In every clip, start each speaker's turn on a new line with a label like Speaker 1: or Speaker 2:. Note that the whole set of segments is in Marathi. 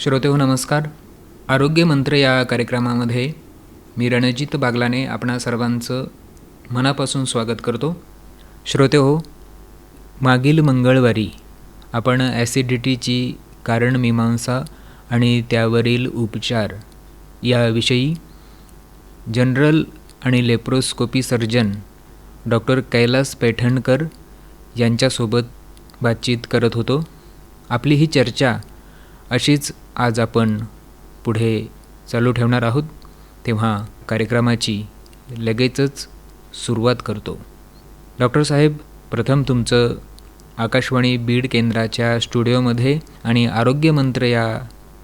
Speaker 1: श्रोतेहो नमस्कार. आरोग्य मंत्र या कार्यक्रमामध्ये मी रणजित बागलाने आपणा सर्वांचं मनापासून स्वागत करतो. श्रोतेहो, मागील मंगळवारी आपण ॲसिडिटीची कारणमीमांसा आणि त्यावरील उपचार याविषयी जनरल आणि laparoscopy surgeon doctor Kailas Paithankar यांच्यासोबत बातचीत करत होतो. आपली ही चर्चा अशीच आज आपण पुढे चालू ठेवणार आहोत. तेव्हा कार्यक्रमाची लगेचच सुरुवात करतो. डॉक्टर साहेब, प्रथम तुमचं आकाशवाणी बीड केंद्राच्या स्टुडिओमध्ये आणि आरोग्य मंत्र या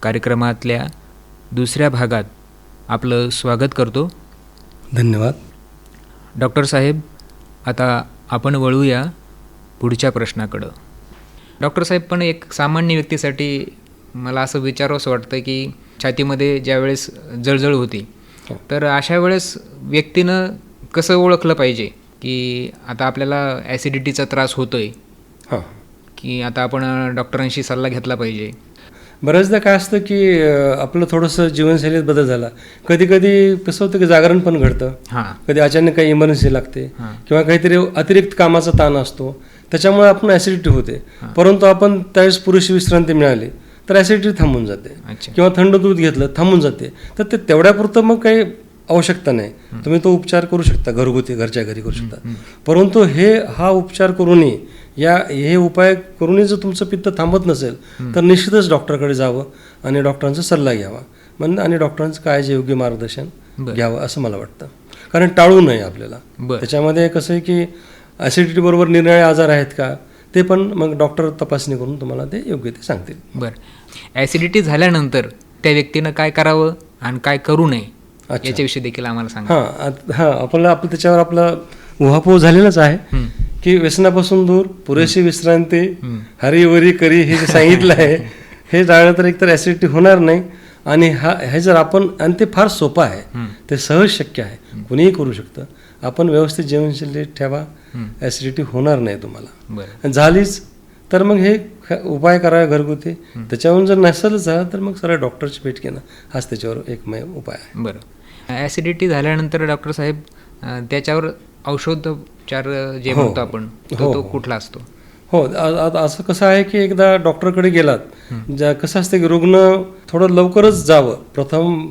Speaker 1: कार्यक्रमातल्या दुसऱ्या भागात आपलं स्वागत करतो.
Speaker 2: धन्यवाद.
Speaker 1: डॉक्टर साहेब, आता आपण वळूया पुढच्या प्रश्नाकडं. डॉक्टर साहेब, पण एक सामान्य व्यक्तीसाठी मला असं विचारावंसं वाटतं की छातीमध्ये ज्यावेळेस जळजळ होती, तर अशा वेळेस व्यक्तीनं कसं ओळखलं पाहिजे की आता आपल्याला ॲसिडिटीचा त्रास होतो आहे, की आता आपण डॉक्टरांशी सल्ला घेतला पाहिजे?
Speaker 2: बऱ्याचदा काय असतं की आपलं थोडंसं जीवनशैलीत बदल झाला. कधी कधी कसं होतं की जागरण पण घडतं, कधी अचानक काही इमर्जन्सी लागते किंवा काहीतरी अतिरिक्त कामाचा ताण असतो, त्याच्यामुळे आपण ॲसिडिटी होते. परंतु आपण त्यावेळेस पुरेशी विश्रांती मिळाली तर ॲसिडिटी थांबून जाते. किंवा थंड दूध घेतलं थांबून जाते. तर ते तेवढ्यापुरतं मग काही आवश्यकता नाही, तुम्ही तो उपचार करू शकता, घरगुती घरच्या घरी करू शकता. परंतु हा उपचार करूनही हे उपाय करूनही जर तुमचं पित्त थांबत नसेल तर निश्चितच डॉक्टरकडे जावं आणि डॉक्टरांचा सल्ला घ्यावा आणि डॉक्टरांचं काय जे योग्य मार्गदर्शन घ्यावं असं मला वाटतं. कारण टाळू नये आपल्याला. त्याच्यामध्ये कसं आहे की ॲसिडिटी बरोबर निरनिराळे आजार आहेत का ते पण मग डॉक्टर तपासणी करून तुम्हाला ते योग्य ते सांगतील.
Speaker 1: बरं, ॲसिडिटी झाल्यानंतर त्या व्यक्तीनं काय करावं आणि काय करू नये याच्याविषयी देखील आम्हाला सांगा.
Speaker 2: आपलं त्याच्यावर आपला उहापोह झालेलाच आहे की व्यसनापासून दूर, पुरेशी विश्रांती, हरीवरी करी हे जे सांगितलं आहे हे टाळलं तर एकतर ॲसिडिटी होणार नाही. आणि हे जर आपण, आणि ते फार सोपं आहे, ते सहज शक्य आहे, कुणीही करू शकतं. आपण व्यवस्थित जीवनशैली ठेवा, ॲसिडिटी होणार नाही तुम्हाला. झालीच तर मग हे उपाय करावे घरगुती. त्याच्यावरून जर नसेलच झालं तर मग सरळ डॉक्टरची भेट घेणं हाच त्याच्यावर एकमेव उपाय आहे.
Speaker 1: बरं, ॲसिडिटी झाल्यानंतर डॉक्टर साहेब त्याच्यावर औषधोपचार जे म्हणतो आपण तो कुठला असतो?
Speaker 2: हो, असं कसं आहे की एकदा डॉक्टरकडे गेलात, कसं असतं की रुग्ण थोडं लवकरच जावं,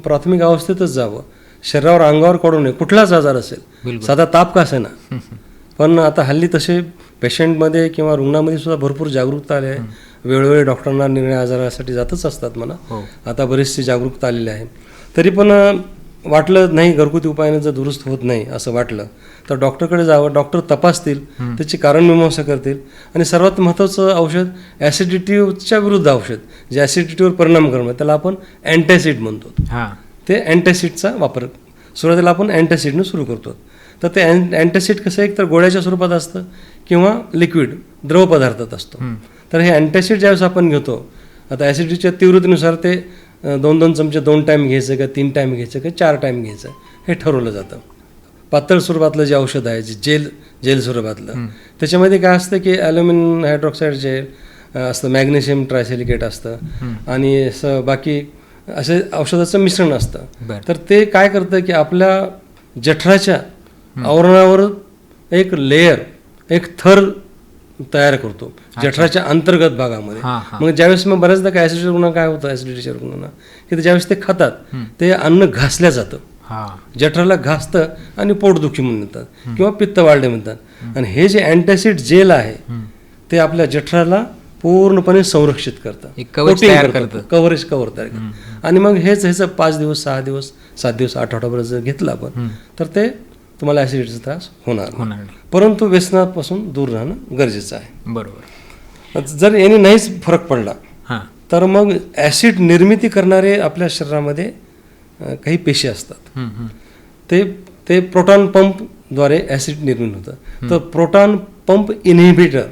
Speaker 2: प्राथमिक अवस्थेतच जावं, शरीरावर अंगावर काढू नये. कुठलाच आजार असेल, साधा ताप का असेना. पण आता हल्ली तसे पेशंटमध्ये किंवा रुग्णामध्ये सुद्धा भरपूर जागरूकता आली आहे. वेळोवेळी डॉक्टरांना निरनिराळ्या आजारासाठी जातच असतात म्हणा. आता बरीचशी जागरूकता आलेली आहे. तरी पण वाटलं नाही घरगुती उपायाने जर दुरुस्त होत नाही असं वाटलं तर डॉक्टरकडे जावं. डॉक्टर तपासतील, त्याची कारणमीमांसा करतील. आणि सर्वात महत्त्वाचं औषध ॲसिडिटीच्या विरुद्ध औषध, जे ॲसिडिटीवर परिणाम करणं, त्याला आपण अँटॅसिड म्हणतो. ते अँटॅसिडचा वापर सुरुवातीला आपण अँटॅसिडनं सुरू करतो. तर ते अँटॅसिड कसं एक तर गोळ्याच्या स्वरूपात असतं किंवा लिक्विड द्रव पदार्थात असतो. तर हे अँटॅसिड ज्यावेळेस आपण घेतो, आता ॲसिडिटीच्या तीव्रतेनुसार ते 2-2 चमचे 2 टाईम घ्यायचं का 3 टाईम घ्यायचं का 4 टाईम घ्यायचं हे ठरवलं जातं. पातळ स्वरूपातलं जे औषध आहे, जे जेल स्वरूपातलं, त्याच्यामध्ये काय असतं की ॲल्युमिनियम हायड्रॉक्साईड जेल असतं, मॅग्नेशियम ट्रायसिलिकेट असतं आणि बाकी असे औषधाचं मिश्रण असतं. तर ते काय करतं की आपल्या जठराच्या आवरणावर एक लेयर, एक थर तयार करतो जठराच्या अंतर्गत भागामध्ये. मग ज्यावेळेस मग बऱ्याचदा काय ॲसिडिटी रुग्ण काय होतं, ॲसिडिटीच्या रुग्णांना की ज्यावेळेस ते खातात ते अन्न घासल्या जातं, जठराला घासतं आणि पोटदुखी म्हणून म्हणतात किंवा पित्त वाढले म्हणतात. आणि हे जे अँटॅसिड जेल आहे ते आपल्या जठराला पूर्णपणे संरक्षित करतं, कवर तयार करतं. आणि मग ह्याचं 5 दिवस 6 दिवस 7 दिवस आठवडाभर जर घेतलं आपण तर ते तुम्हाला ॲसिडिटीचा त्रास होणार नाही. परंतु व्यसनापासून दूर राहणं गरजेचं आहे.
Speaker 1: बरोबर.
Speaker 2: जर याने नाहीच फरक पडला तर मग ॲसिड निर्मिती करणारे आपल्या शरीरामध्ये काही पेशी असतात. ते प्रोटॉन पंपद्वारे ॲसिड निर्मित होतं. तर प्रोटॉन पंप इनहिबिटर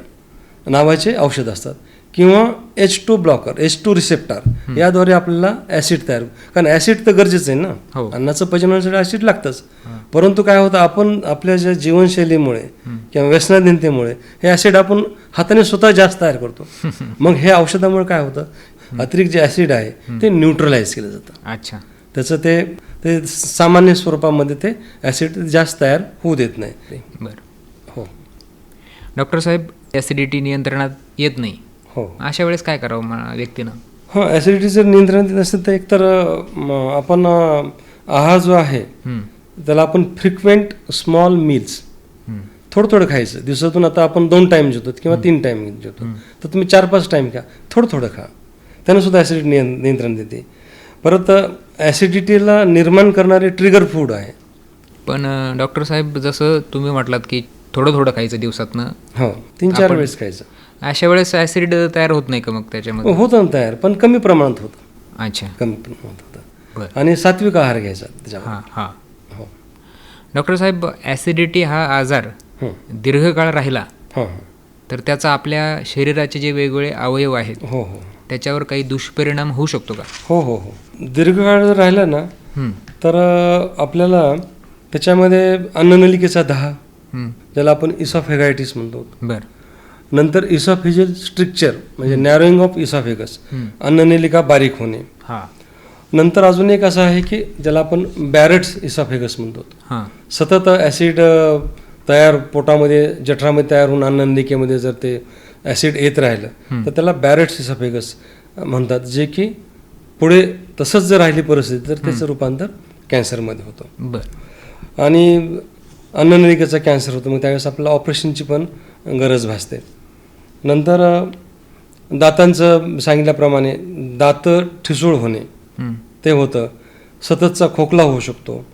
Speaker 2: नावाचे औषध असतात किंवा H2 ब्लॉकर, H2 रिसेप्टर याद्वारे आपल्याला ॲसिड तयार, कारण ॲसिड तर गरजेचं आहे ना, अन्नाचं पचन होण्यासाठी ॲसिड लागतंच. परंतु काय होतं, आपण आपल्या ज्या जीवनशैलीमुळे किंवा व्यसनाधीनतेमुळे हे ॲसिड आपण हाताने स्वतः जास्त तयार करतो. मग हे औषधामुळे काय होतं, अतिरिक्त जे ॲसिड आहे ते न्यूट्रलाइज केलं जातं.
Speaker 1: अच्छा.
Speaker 2: त्याचं ते सामान्य स्वरूपामध्ये ते ॲसिड जास्त तयार होऊ देत नाही.
Speaker 1: बरं.
Speaker 2: हो
Speaker 1: डॉक्टर साहेब, ॲसिडिटी नियंत्रणात येत नाही,
Speaker 2: हो.
Speaker 1: अशा वेळेस काय करावं व्यक्तीनं?
Speaker 2: हां, ॲसिडिटी जर नियंत्रणात येत नसेल तर एकतर आपण आहार जो आहे त्याला आपण फ्रिक्वेंट स्मॉल मील्स थोडं थोडं खायचं. दिवसातून आता आपण 2 टाईम जेवतो किंवा 3 टाईम जेवतो, तर तुम्ही 4-5 टाईम खा, थोडं थोडं खा. त्यानं सुद्धा ॲसिडिटी नियंत्रण देते. परत ॲसिडिटीला निर्माण करणारे ट्रिगर फूड आहे.
Speaker 1: पण डॉक्टर साहेब, जसं तुम्ही म्हटलात की थोडं थोडं खायचं दिवसातनं,
Speaker 2: हो 3-4 वेळेस खायचं.
Speaker 1: अशा वेळेस ॲसिड तयार होत नाही का मग त्याच्यामध्ये?
Speaker 2: होतं ना तयार, पण कमी प्रमाणात होतं.
Speaker 1: अच्छा.
Speaker 2: कमी प्रमाणात होतं.
Speaker 1: बरं.
Speaker 2: आणि सात्विक आहार घ्यायचा त्याच्यावर.
Speaker 1: हां हां.
Speaker 2: हो.
Speaker 1: डॉक्टर साहेब, ॲसिडिटी हा आजार
Speaker 2: हं.
Speaker 1: दीर्घकाळ राहिला
Speaker 2: हां
Speaker 1: तर त्याचा आपल्या शरीराचे जे वेगवेगळे अवयव आहेत
Speaker 2: हो हो
Speaker 1: त्याच्यावर काही दुष्परिणाम होऊ शकतो का?
Speaker 2: हो हो हो. दीर्घकाळ जर राहिला ना तर आपल्याला त्याच्यामध्ये अन्ननलिकेचा दाह, ज्याला आपण इसॉफेगायटिस म्हणतो,
Speaker 1: बरं,
Speaker 2: नंतर इसॉफेजियल स्ट्रिक्चर म्हणजे नॅरोइंग ऑफ इसॉफेगस, अन्ननलिका बारीक होणे.
Speaker 1: हां
Speaker 2: नंतर अजून एक असं आहे की ज्याला आपण बॅरेट्स इसॉफेगस म्हणतो.
Speaker 1: हां.
Speaker 2: सतत ॲसिड तयार पोटामध्ये जठरामध्ये तयार होऊन अन्ननलिकेमध्ये जर ते ॲसिड येत राहिलं तर त्याला बॅरेट्स इसॉफेगस म्हणतात, जे की पुढे तसंच जर राहिली परिस्थिती तर त्याचं रूपांतर कॅन्सरमध्ये होतं.
Speaker 1: बरं.
Speaker 2: आणि अन्ननलिकेचा कॅन्सर होतो, मग त्यावेळेस आपल्याला ऑपरेशनची पण गरज भासते. नंतर दातांचं सांगितल्याप्रमाणे दात ठिसूळ होणे ते होतं. सततचा खोकला होऊ शकतो.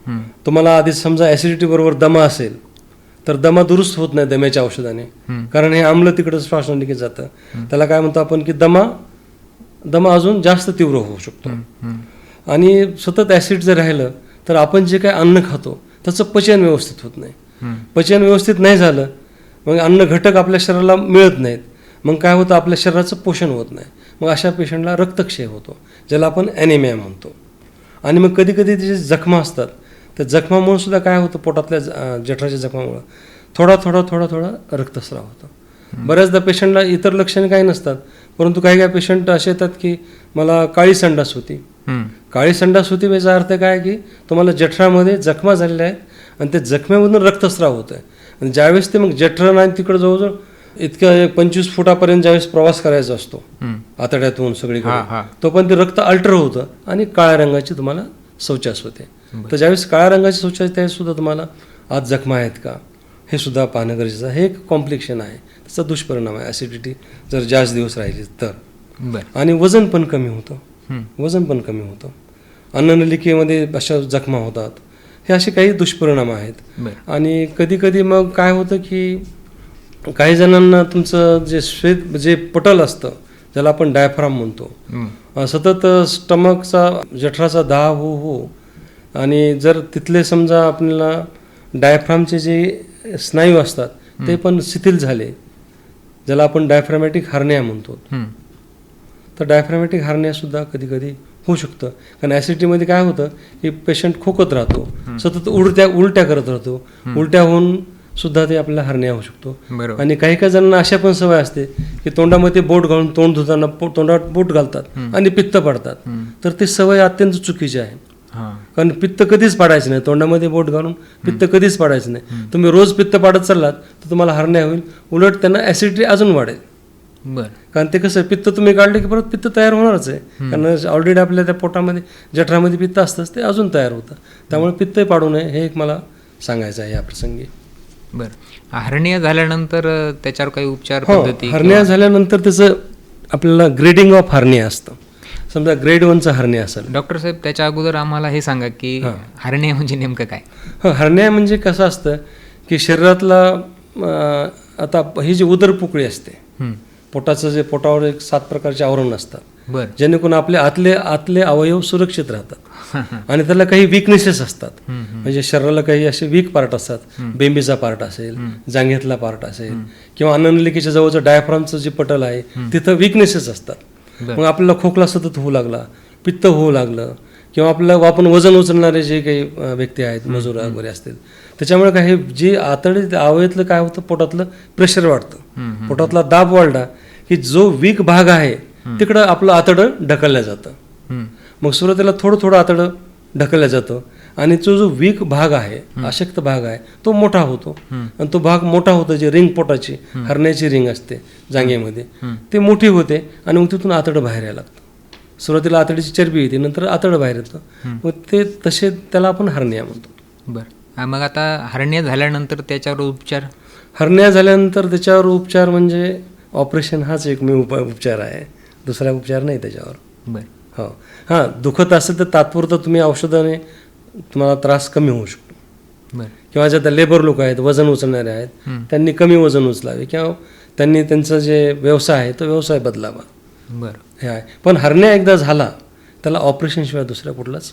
Speaker 2: तुम्हाला आधीच समजा ॲसिडिटी बरोबर दमा असेल तर दमा दुरुस्त होत नाही दम्याच्या औषधाने, कारण हे आम्ल तिकडं श्वासनलिकेत जातं. त्याला काय म्हणतो आपण की दमा अजून जास्त तीव्र होऊ शकतो. आणि सतत ॲसिड जर राहिलं तर आपण जे काय अन्न खातो त्याचं पचन व्यवस्थित होत नाही. पचन व्यवस्थित नाही झालं मग अन्न घटक आपल्या शरीराला मिळत नाहीत, मग काय होतं, आपल्या शरीराचं पोषण होत नाही. मग अशा पेशंटला रक्तक्षय होतो, ज्याला आपण ॲनिमिया म्हणतो. आणि मग कधी कधी त्याचे जखमा असतात, त्या जखमामुळे सुद्धा काय होतं, पोटातल्या जठराच्या जखमामुळं थोडा थोडा थोडा थोडा रक्तस्राव होतो. बऱ्याचदा पेशंटला इतर लक्षणे काही नसतात, परंतु काही काही पेशंट असे येतात की मला काळी संडास होती. काळी संडास होती याचा अर्थ काय की तुम्हाला जठरामध्ये जखमा झालेल्या आहेत आणि त्या जखमेमधून रक्तस्राव होत आहे. आणि ज्यावेळेस ते मग जठर आणि तिकडं जवळजवळ इतकं 25 फुटापर्यंत ज्यावेळेस प्रवास करायचा असतो आतड्यातून सगळीकडे, तो पण ते रक्त अल्टर होतं आणि काळ्या रंगाची तुम्हाला शौचास होते. तर ज्यावेळेस काळ्या रंगाची शौचास त्यावेळेस सुद्धा तुम्हाला आत जखमा आहेत का हे सुद्धा पाहणं गरजेचं आहे. हे एक कॉम्प्लिकेशन आहे, त्याचा दुष्परिणाम आहे ॲसिडिटी जर जास्त दिवस राहिली तर. आणि वजन पण कमी होतं, अन्ननलिकेमध्ये अशा जखमा होतात. हे असे काही दुष्परिणाम आहेत. आणि कधी कधी मग काय होतं की काही जणांना तुमचं जे पटल असतं ज्याला आपण डायफ्राम म्हणतो, सतत स्टमकचा जठराचा दाह हो आणि जर तिथले समजा आपल्याला डायफ्रामचे जे स्नायू असतात ते पण शिथिल झाले, ज्याला आपण डायफ्रामॅटिक हार्निया म्हणतो, तर डायफ्रामॅटिक हार्निया सुद्धा कधी कधी होऊ शकतं. कारण ॲसिडिटीमध्ये काय होतं की पेशंट खोकत राहतो, सतत उलट्या करत राहतो, उलट्या होऊन सुद्धा ते आपल्याला हार्निया होऊ शकतो. आणि काही काही जणांना अशा पण सवय असते की तोंडामध्ये बोट घालून तोंड धुताना तोंडात बोट घालतात आणि पित्त पाडतात. तर ती सवय अत्यंत चुकीची आहे, कारण पित्त कधीच पाडायचं नाही. तोंडामध्ये बोट घालून पित्त कधीच पाडायचं नाही. तुम्ही रोज पित्त पाडत चाललात तर तुम्हाला हार्निया होईल, उलट त्यांना ॲसिडिटी अजून वाढेल. कारण ते कसं पित्त तुम्ही काढले की परत पित्त तयार होणारच आहे, कारण ऑलरेडी आपल्या त्या पोटामध्ये जठरामध्ये पित्त असतंच, ते अजून तयार होतं. त्यामुळे पित्तही पाडू नये हे एक मला सांगायचं आहे या प्रसंगी.
Speaker 1: बरं. हर्निया झाल्यानंतर त्याच्यावर काही उपचार
Speaker 2: हो,
Speaker 1: पद्धती?
Speaker 2: हर्निया झाल्यानंतर त्याचं आपल्याला ग्रेडिंग ऑफ हर्निया असतं. समजा ग्रेड 1चा हर्निया असेल.
Speaker 1: डॉक्टर साहेब, त्याच्या अगोदर आम्हाला हे सांगा की हर्निया म्हणजे नेमकं काय?
Speaker 2: हर्निया म्हणजे कसं असतं की शरीरातला आता ही जी उदरपोकळी असते, पोटाचं जे पोटावर एक 7 प्रकारचे आवरण असतात, जेणेकरून आपले आतले अवयव सुरक्षित राहतात. आणि त्याला काही विकनेसेस असतात, म्हणजे शरीराला काही असे वीक पार्ट असतात, बेंबीचा पार्ट असेल, जांघेतला पार्ट असेल, किंवा अन्ननलिकेच्या जवळचं डायफ्रामचं जे पटल आहे तिथं विकनेसेस असतात. मग आपल्याला खोकला सतत होऊ लागला, पित्त होऊ लागलं, किंवा आपल्याला आपण वजन उचलणारे जे काही व्यक्ती आहेत, मजूर वगैरे असतील, त्याच्यामुळे काय जे आतडे अवयवातलं काय होतं, पोटातलं प्रेशर वाढतं, पोटातला दाब वाढला की जो वीक भाग आहे तिकडं आपलं आतडं ढकललं जातं.
Speaker 1: हं.
Speaker 2: मग सुरुवातीला थोडं थोडं आतडं ढकललं जातं आणि तो जो वीक भाग आहे, अशक्त भाग आहे, तो मोठा होतो. आणि तो भाग मोठा होतो, जे रिंग पोटाची हरण्याची रिंग असते जांघेमध्ये, ते मोठी होते आणि मग तिथून आतडं बाहेर यायला लागतं. सुरुवातीला आतडीची चरबी येते, नंतर आतडं बाहेर येतं. मग ते तसे त्याला आपण हर्निया म्हणतो.
Speaker 1: बरं. मग आता हरण्या झाल्यानंतर त्याच्यावर उपचार?
Speaker 2: हर्निया झाल्यानंतर त्याच्यावर उपचार म्हणजे ऑपरेशन हाच एकमेव उपचार आहे, दुसरा उपचार नाही त्याच्यावर.
Speaker 1: बरं.
Speaker 2: हो. हां, दुखत असेल तर तात्पुरतं तुम्ही औषधाने तुम्हाला त्रास कमी होऊ शकतो.
Speaker 1: बरं.
Speaker 2: किंवा जे आता लेबर लोक आहेत, वजन उचलणारे आहेत, त्यांनी कमी वजन उचलावे किंवा त्यांनी त्यांचा जे व्यवसाय आहे तो व्यवसाय बदलावा.
Speaker 1: बरं.
Speaker 2: हे आहे. पण हर्निया एकदा झाला त्याला ऑपरेशनशिवाय दुसरा कुठलाच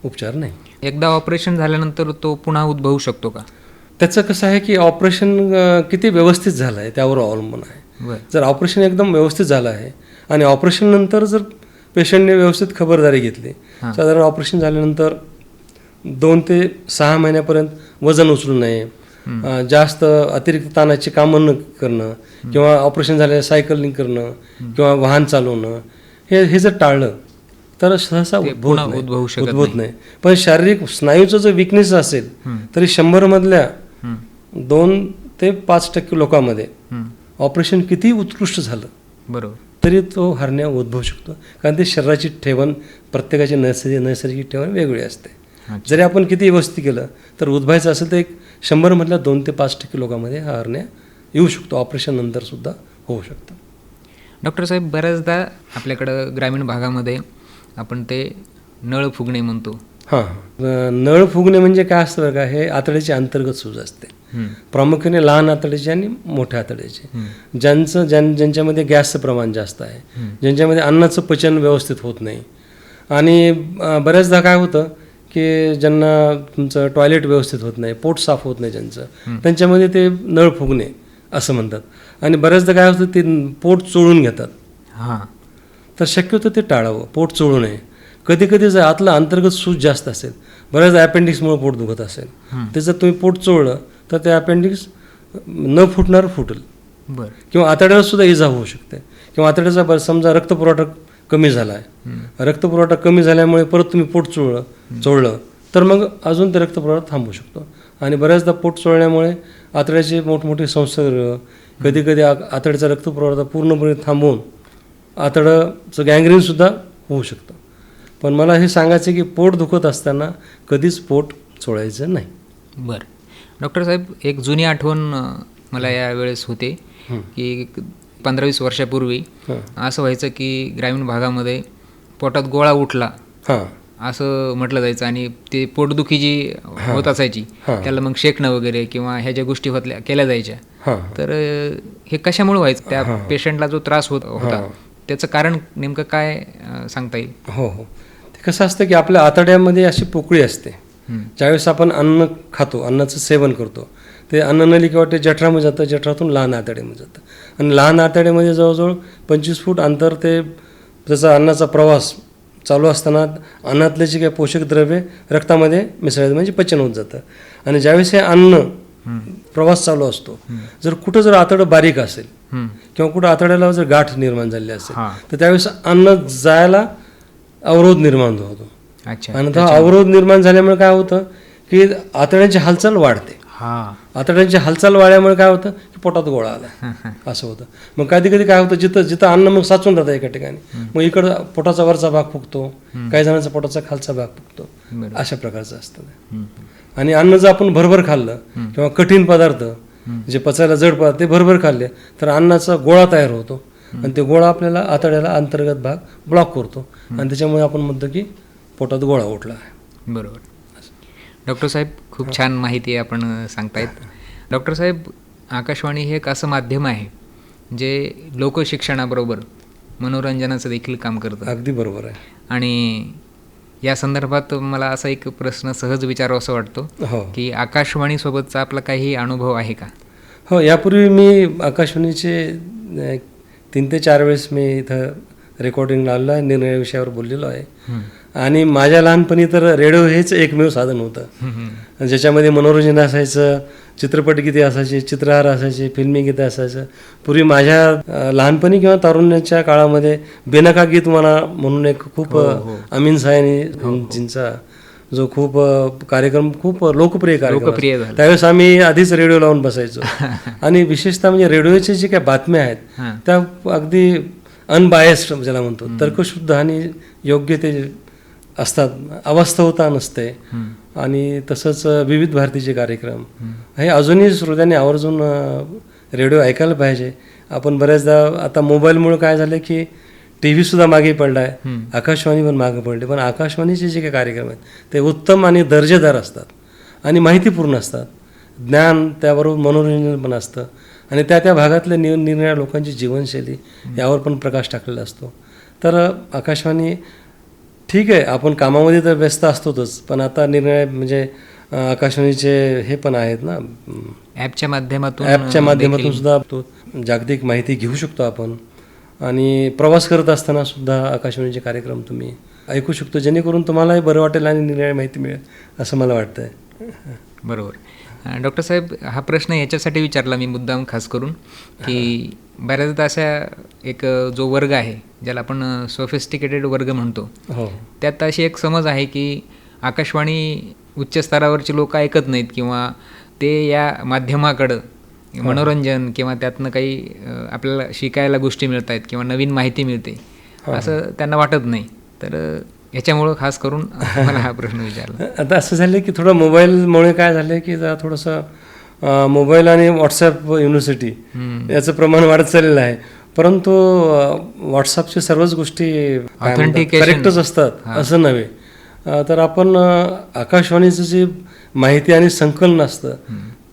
Speaker 2: उपचार नाही.
Speaker 1: एकदा ऑपरेशन झाल्यानंतर तो पुन्हा उद्भवू शकतो का?
Speaker 2: त्याचं कसं आहे की ऑपरेशन किती व्यवस्थित झालं आहे त्यावर अवलंबून आहे.
Speaker 1: बरं.
Speaker 2: जर ऑपरेशन एकदम व्यवस्थित झालं आहे आणि ऑपरेशननंतर जर पेशंटने व्यवस्थित खबरदारी घेतली, साधारण ऑपरेशन झाल्यानंतर 2 ते 6 महिन्यापर्यंत वजन उचलू नये, जास्त अतिरिक्त ताणाची कामं न करणं किंवा ऑपरेशन झाल्यावर सायकलिंग करणं किंवा वाहन चालवणं, हे जर टाळलं तर सहसा उद्भवत नाही. पण शारीरिक स्नायूचं जर विकनेस असेल तरी 100 मधल्या 2 ते 5% लोकांमध्ये ऑपरेशन किती उत्कृष्ट झालं
Speaker 1: बरोबर
Speaker 2: तरी तो हर्निया उद्भवू शकतो. कारण ते शरीराची ठेवण, प्रत्येकाची नैसर्गिक ठेवण वेगळी असते. जरी आपण किती व्यवस्थित केलं तर उद्भवायचं असेल तर 100 मधल्या 2 ते 5% लोकांमध्ये हा हर्निया येऊ शकतो. ऑपरेशन नंतर सुद्धा होऊ शकतं.
Speaker 1: डॉक्टर साहेब, बऱ्याचदा आपल्याकडं ग्रामीण भागामध्ये आपण ते नळ फुगणे म्हणतो.
Speaker 2: हां, नळ फुगणे म्हणजे काय असतं बरं का, हे आतड्याची अंतर्गत सूज असते. प्रामुख्याने लहान आतड्याची आणि मोठ्या आतड्याची. ज्यांच्यामध्ये गॅसचं प्रमाण जास्त आहे, ज्यांच्यामध्ये अन्नाचं पचन व्यवस्थित होत नाही, आणि बऱ्याचदा काय होतं की ज्यांना तुमचं टॉयलेट व्यवस्थित होत नाही, पोट साफ होत नाही ज्यांचं, त्यांच्यामध्ये ते नळ फुगणे असं म्हणतात. आणि बऱ्याचदा काय होतं ते पोट चोळून घेतात.
Speaker 1: हां,
Speaker 2: तर शक्यतो ते टाळावं, पोट चोळू नये. कधी कधी जर आतलं अंतर्गत सूज जास्त असेल, बऱ्याचदा अपेंडिक्समुळे पोट दुखत असेल, ते जर तुम्ही पोट चोळलं तर ते अपेंडिक्स न फुटणार फुटेल.
Speaker 1: बरं.
Speaker 2: किंवा आतड्याला सुद्धा इजा होऊ शकते. किंवा आतड्याचा समजा रक्तपुरवठा कमी झाला आहे, रक्तपुरवठा कमी झाल्यामुळे परत तुम्ही पोट चोळलं तर मग अजून ते रक्तपुरवठा थांबू शकतो. आणि बऱ्याचदा पोट चोळण्यामुळे आतड्याचे मोठमोठे संसर्ग, कधी कधी आतड्याचा रक्तपुरवठा पूर्णपणे थांबवून आतड्याचं गँग्रीनसुद्धा होऊ शकतं. पण मला हे सांगायचं की पोट दुखत असताना कधीच पोट चोळायचं नाही.
Speaker 1: बरं. डॉक्टर साहेब, एक जुनी आठवण मला यावेळेस होते की 15-20 वर्षापूर्वी असं व्हायचं की ग्रामीण भागामध्ये पोटात गोळा उठला असं म्हटलं जायचं, आणि ते पोटदुखी जी होत असायची त्याला मग शेकणं वगैरे किंवा ह्या ज्या गोष्टी केल्या जायच्या. तर हे कशामुळे व्हायचं? त्या पेशंटला जो त्रास होता त्याचं कारण नेमकं काय सांगता येईल?
Speaker 2: हो, ते कसं असतं की आपल्या आतड्यामध्ये अशी पोकळी असते. ज्यावेळेस आपण अन्न खातो, अन्नाचं सेवन करतो, ते अन्ननली किंवा ते जठरामध्ये जातं, जठरातून लहान आतड्यामध्ये जातं, आणि लहान आतड्यामध्ये जवळजवळ 25 फूट अंतर ते त्याचा अन्नाचा प्रवास चालू असताना अन्नातले जे काही पोषक द्रव्ये रक्तामध्ये मिसळायचं, म्हणजे पचन होत जातं. आणि ज्यावेळेस हे अन्न प्रवास चालू असतो, जर कुठं जर आतडं बारीक असेल किंवा कुठं आतड्याला जर गाठ निर्माण झाली असेल तर त्यावेळेस अन्न जायला अवरोध निर्माण होतो. आणि तो अवरोध निर्माण झाल्यामुळे काय होतं की आतड्यांची हालचाल वाढते. आतड्यांची हालचाल वाढल्यामुळे काय होतं की पोटात गोळा आला असं होतं. मग कधी कधी काय होतं, जिथं अन्न मग साचून राहतं एका ठिकाणी, मग इकडं पोटाचा वरचा भाग फुगतो, काही जणांचा पोटाचा खालचा भाग फुगतो, अशा प्रकारचं असतं. आणि अन्न जर आपण भरभर खाल्लं किंवा कठीण पदार्थ जे पचायला जड पदार्थ ते भरभर खाल्ले तर अन्नाचा गोळा तयार होतो, आणि ते गोळा आपल्याला आतड्याला अंतर्गत भाग ब्लॉक करतो, आणि त्याच्यामुळे आपण म्हणतो की पोटात गोळा उठला आहे.
Speaker 1: बरोबर. डॉक्टर साहेब, खूप छान माहिती आपण सांगतायत. डॉक्टर साहेब, आकाशवाणी हे एक असं माध्यम आहे जे लोकशिक्षणाबरोबर मनोरंजनाचं देखील काम करतं.
Speaker 2: अगदी बरोबर आहे.
Speaker 1: आणि या संदर्भात मला असा एक प्रश्न सहज विचारावासा वाटतो की आकाशवाणीसोबतचा आपला काही अनुभव आहे का?
Speaker 2: हो, यापूर्वी मी आकाशवाणीचे 3 ते 4 वेळेस मी इथं रेकॉर्डिंग लावलं आहे, निर्णय विषयावर बोललेलो आहे. आणि माझ्या लहानपणी तर रेडिओ हेच एकमेव साधन होतं, ज्याच्यामध्ये मनोरंजन असायचं, चित्रपट गीते असायचे, चित्रहार असायचे, फिल्मी गीते असायचं. पूर्वी माझ्या लहानपणी किंवा तारुण्याच्या काळामध्ये बेनका गीत म्हणून एक खूप अमीन सायनीजींचा जो खूप कार्यक्रम, खूप लोकप्रिय
Speaker 1: लोकप्रिय
Speaker 2: कार्यक्रम,
Speaker 1: झाला.
Speaker 2: त्यावेळेस आम्ही आधीच रेडिओ लावून बसायचो. आणि विशेषतः म्हणजे रेडिओचे जे काही बातम्या आहेत त्या अगदी अनबायस्ड ज्याला म्हणतो, तर्कशुद्ध आणि योग्य ते असतात, अवास्तवता नसते. आणि तसंच विविध भारतीचे कार्यक्रम हे अजूनही श्रोत्यांनी आवर्जून रेडिओ ऐकायला पाहिजे. आपण बऱ्याचदा आता मोबाईलमुळे काय झालं की टी व्हीसुद्धा मागे पडला आहे, आकाशवाणी पण मागे पडले, पण आकाशवाणीचे जे काही कार्यक्रम आहेत ते उत्तम आणि दर्जेदार असतात आणि माहितीपूर्ण असतात, ज्ञान त्याबरोबर मनोरंजन पण असतं आणि त्या भागातल्या निरनिराळ्या लोकांची जीवनशैली यावर पण प्रकाश टाकलेला असतो. तर आकाशवाणी ठीक आहे, आपण कामामध्ये तर व्यस्त असतोच, पण आता निरनिराळे म्हणजे आकाशवाणीचे हे पण आहेत ना,
Speaker 1: ॲपच्या माध्यमातून
Speaker 2: सुद्धा जागतिक माहिती घेऊ शकतो आपण. आणि प्रवास करत असताना सुद्धा आकाशवाणीचे कार्यक्रम तुम्ही ऐकू शकतो, जेणेकरून तुम्हालाही बरं वाटेल आणि निरनिराळी माहिती मिळेल असं मला वाटतं आहे.
Speaker 1: बरोबर. डॉक्टर साहेब, हा प्रश्न याच्यासाठी विचारला मी मुद्दाम खास करून की बऱ्याचदा अशा एक जो वर्ग आहे ज्याला आपण सोफिस्टिकेटेड वर्ग म्हणतो, त्यात अशी एक समज आहे की आकाशवाणी उच्च स्तरावरची लोक ऐकत नाहीत किंवा ते या माध्यमाकडं मनोरंजन किंवा त्यातनं काही आपल्याला शिकायला गोष्टी मिळत आहेत किंवा नवीन माहिती मिळते असं त्यांना वाटत नाही. तर ह्याच्यामुळं खास करून मला हा प्रश्न विचारला.
Speaker 2: आता असं झालं की थोडं मोबाईलमुळे काय झालं की जरा थोडंसं मोबाईल आणि व्हॉट्सॲप युनिव्हर्सिटी याचं प्रमाण वाढत चाललेलं आहे. परंतु व्हॉट्सअपच्या सर्वच गोष्टी करेक्टच असतात असं नव्हे. तर आपण आकाशवाणीचं जे माहिती आणि संकलन असतं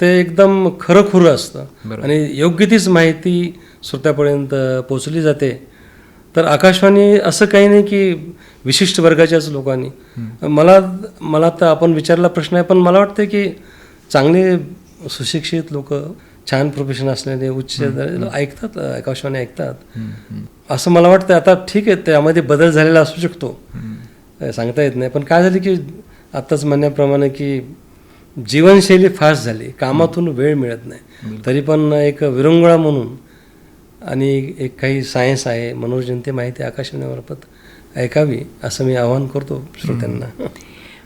Speaker 2: ते एकदम खरंखुरं असतं आणि योग्य तीच माहिती श्रोत्यापर्यंत पोचली जाते. तर आकाशवाणी असं काही नाही की विशिष्ट वर्गाच्याच लोकांनी, मला तर आपण विचारला प्रश्न आहे, पण मला वाटतं की चांगले सुशिक्षित लोक, छान प्रोफेशन असलेले उच्च ऐकतात, आकाशवाणी ऐकतात असं मला वाटतं. आता ठीक आहे, त्यामध्ये बदल झालेला असू शकतो, सांगता येत नाही. पण काय झालं की आत्ताच म्हणण्याप्रमाणे की जीवनशैली फास्ट झाली, कामातून वेळ मिळत नाही, तरी पण एक विरंगुळा म्हणून आणि एक काही सायन्स आहे, मनोरंजन, ते माहिती आकाशवाणीमार्फत ऐकावी असं मी आवाहन करतो श्रोत्यांना.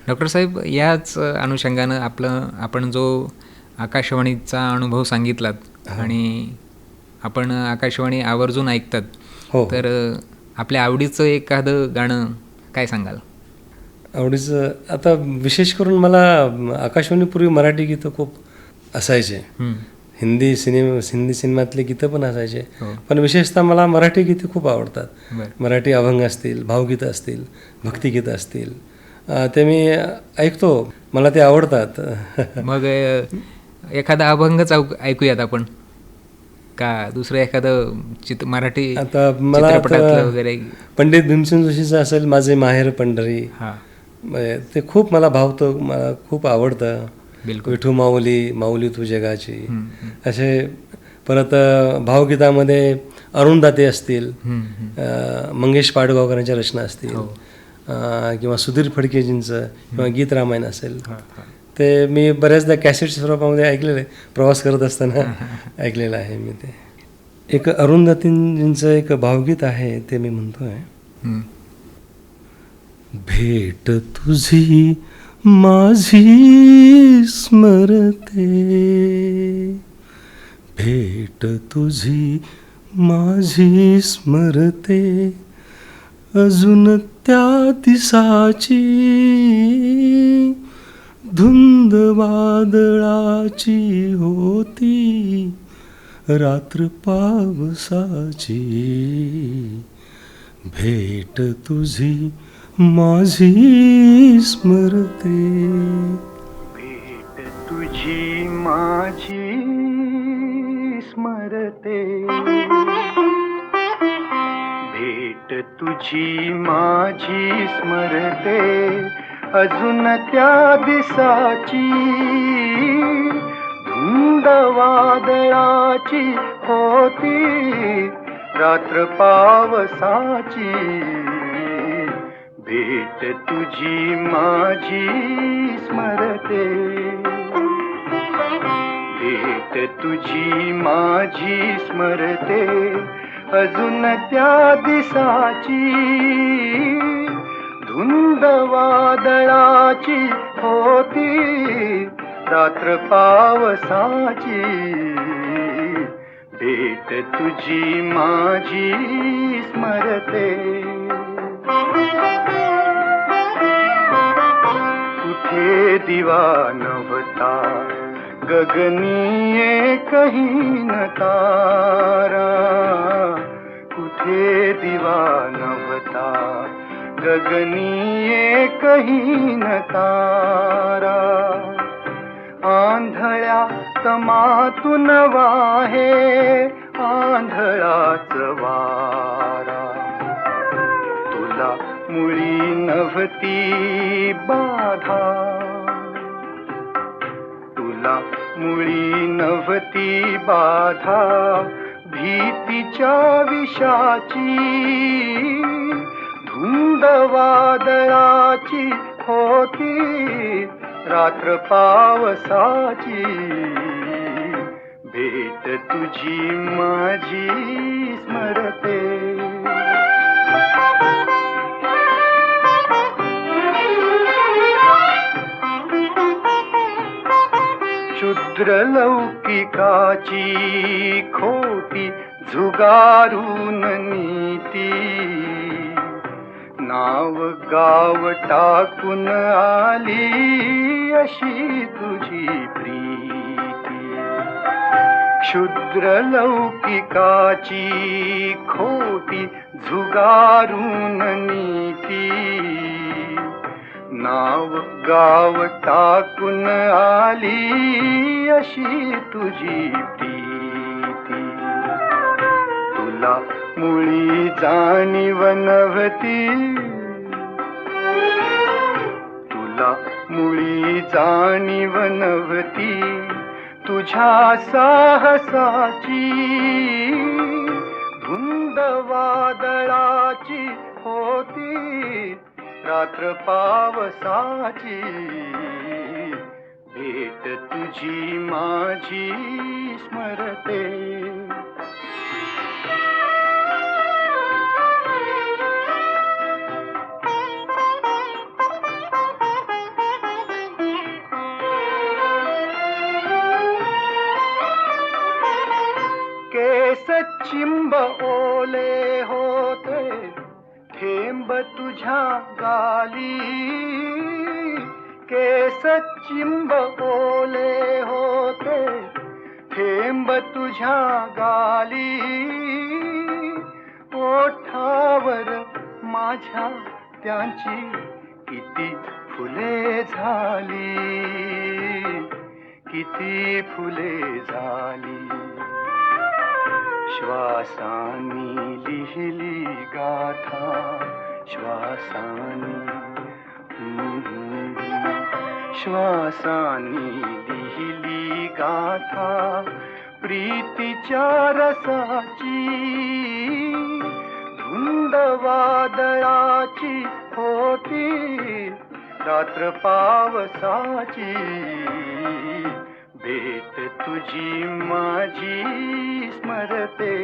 Speaker 1: डॉक्टर साहेब, याच अनुषंगानं आपण जो आकाशवाणीचा अनुभव सांगितलात आणि आपण आकाशवाणी आवर्जून ऐकतात, तर आपल्या आवडीचं एखादं गाणं काय सांगाल?
Speaker 2: आवडीचं आता विशेष करून मला आकाशवाणीपूर्वी मराठी गीतं खूप असायचे, हिंदी सिनेमातले गीतं पण असायचे, पण विशेषतः मला मराठी गीते खूप आवडतात. मराठी अभंग असतील, भावगीतं असतील, भक्तिगीतं असतील, ते मी ऐकतो, मला ते आवडतात.
Speaker 1: मग एखादा अभंगच ऐकूयात आपण का दुसरं एखादं मराठी
Speaker 2: आता मला
Speaker 1: वगैरे?
Speaker 2: पंडित भीमसेन जोशीचं असेल, माझे माहेर पंढरी, ते खूप मला भावतं, मला खूप आवडतं. विठू माऊली, माऊली तू जगाची, असे. परत भावगीतामध्ये अरुणदाते असतील, मंगेश पाडगावकरांच्या रचना असतील, किंवा सुधीर फडकेजींचं किंवा गीत रामायण असेल, ते मी बऱ्याचदा कॅसेटच्या स्वरूपामध्ये ऐकलेलं आहे, प्रवास करत असताना ऐकलेलं आहे मी. ते एक अरुणदातींजींचं एक भावगीत आहे, ते मी म्हणतोय. भेट तुझी माझी स्मरते, भेट तुझी माझी स्मरते, अजून त्या दिसाची धुंद वादळाची होती, रात्र पावसाची. भेट तुझी माझी स्मरते,
Speaker 3: भेट तुझी माझी स्मरते, भेट तुझी माझी स्मरते, अजून त्या दिसाची धुंद वादळाची होती, रात्र पावसाची. भेट तुझी माझी स्मरते, भेट तुझी माझी स्मरते, अजून त्या दिसाची धुंद वादळाची होती रात्र पावसाची, भेट तुझी माझी स्मरते. कुठे दिवा नव्हता गगनी एकही न तारा, कुठे दिवा नव्हता गगनी एकही न तारा, आंधळ्या तमातून वाहे आंधळाच वारा, तुला मुळी नव्हती बाधा, तुला मुळी नव्हती बाधा, भीतीच्या विषाची धुंद वादळाची होती रात्र पावसाची, भेट तुझी माझी स्मरते. क्षुद्र लौकिकाची खोटी झुगारून नीती, नाव गाव टाकून आली अशी तुझी प्रीती. क्षुद्र लौकिकाची खोटी झुगारून नीती, नाव गाव टाकून आली अशी तुझी प्रीती. तुला मुळी जाणीव नव्हती, तुला मुळी जाणीव नव्हती, तुझ्या साहसाची धुंद वादळाची होती रात्र पावसाची, भेट तुझी माझी स्मरते. केस चिंब ओले होते थेंब तुझ्या गाली, केस चिंब ओले होते थेंब तुझ्या गाली, ओठावर माझ्या त्यांची किती फुले झाली, किती फुले झाली. श्वासानी लिहिली गाथा, श्वासानी श्वासानी लिहिली गाथा, प्रीतीच्या रसाची धुंद वादळाची होती रात्र पावसाची, भेट तुझी माझी स्मरते.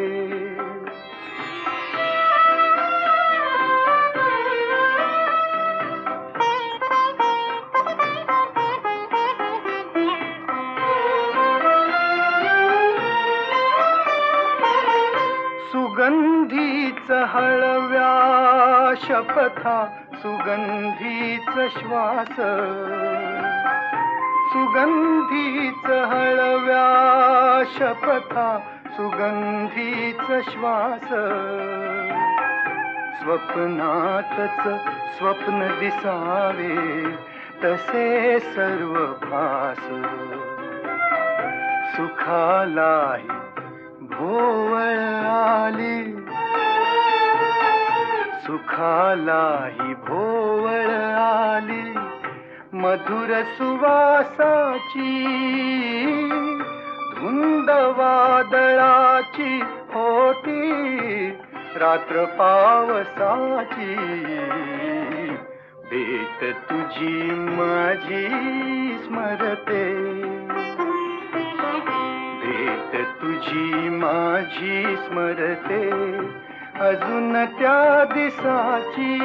Speaker 3: सुगंधीच हळव्या शपथा, सुगंधीच श्वास, सुगंधीच हळव्या शपथा, सुगंधीच श्वास, स्वप्नातच स्वप्न दिसावे तसे सर्व भास, सुखालाही भोवळ आली, सुखालाही भोवळ आली, मधुर सुवासाची धुंद वादळाची होती रात्र पावसाची, भेट तुझी माझी स्मरते, भेट तुझी माझी स्मरते, अजून त्या दिसाची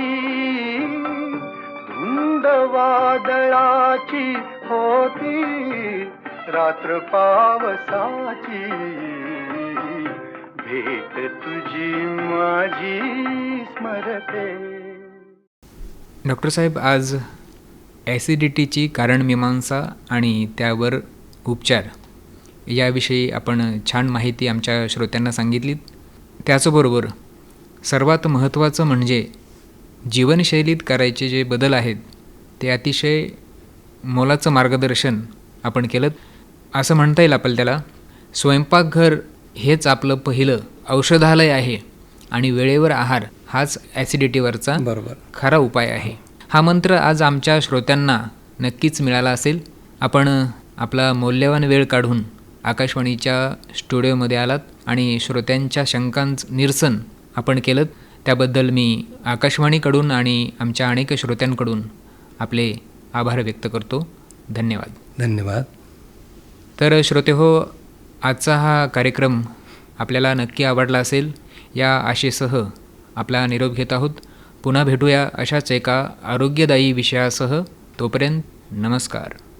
Speaker 3: धुंद वादळाची होती रात्र पावसाची, भेट तुझी माझी स्मरते.
Speaker 1: डॉक्टर साहेब, आज ॲसिडिटीची कारणमीमांसा आणि त्यावर उपचार याविषयी आपण छान माहिती आमच्या श्रोत्यांना सांगितलीत. त्याचबरोबर सर्वात महत्त्वाचं म्हणजे जीवनशैलीत करायचे जे बदल आहेत ते अतिशय मोलाचं मार्गदर्शन आपण केलं. असं म्हणता येईल आपल्याला त्याला, स्वयंपाकघर हेच आपलं पहिलं औषधालय आहे आणि वेळेवर आहार हाच ॲसिडिटीवरचा
Speaker 2: बरोबर
Speaker 1: खरा उपाय आहे. हा मंत्र आज आमच्या श्रोत्यांना नक्कीच मिळाला असेल. आपण आपला मौल्यवान वेळ काढून आकाशवाणीच्या स्टुडिओमध्ये आलात आणि श्रोत्यांच्या शंकांचं निरसन आपण केलं. त्याबद्दल मी आकाशवाणीकडून आणि आमच्या अनेक श्रोत्यांकडून आपले आभार व्यक्त करतो. धन्यवाद.
Speaker 2: धन्यवाद.
Speaker 1: तर श्रोतेहो, आजचा हा कार्यक्रम आपल्याला नक्की आवडला असेल या आशेसह आपला निरोप घेत आहोत. पुन्हा भेटूया अशाच एका आरोग्यदायी विषयासह. तोपर्यंत नमस्कार.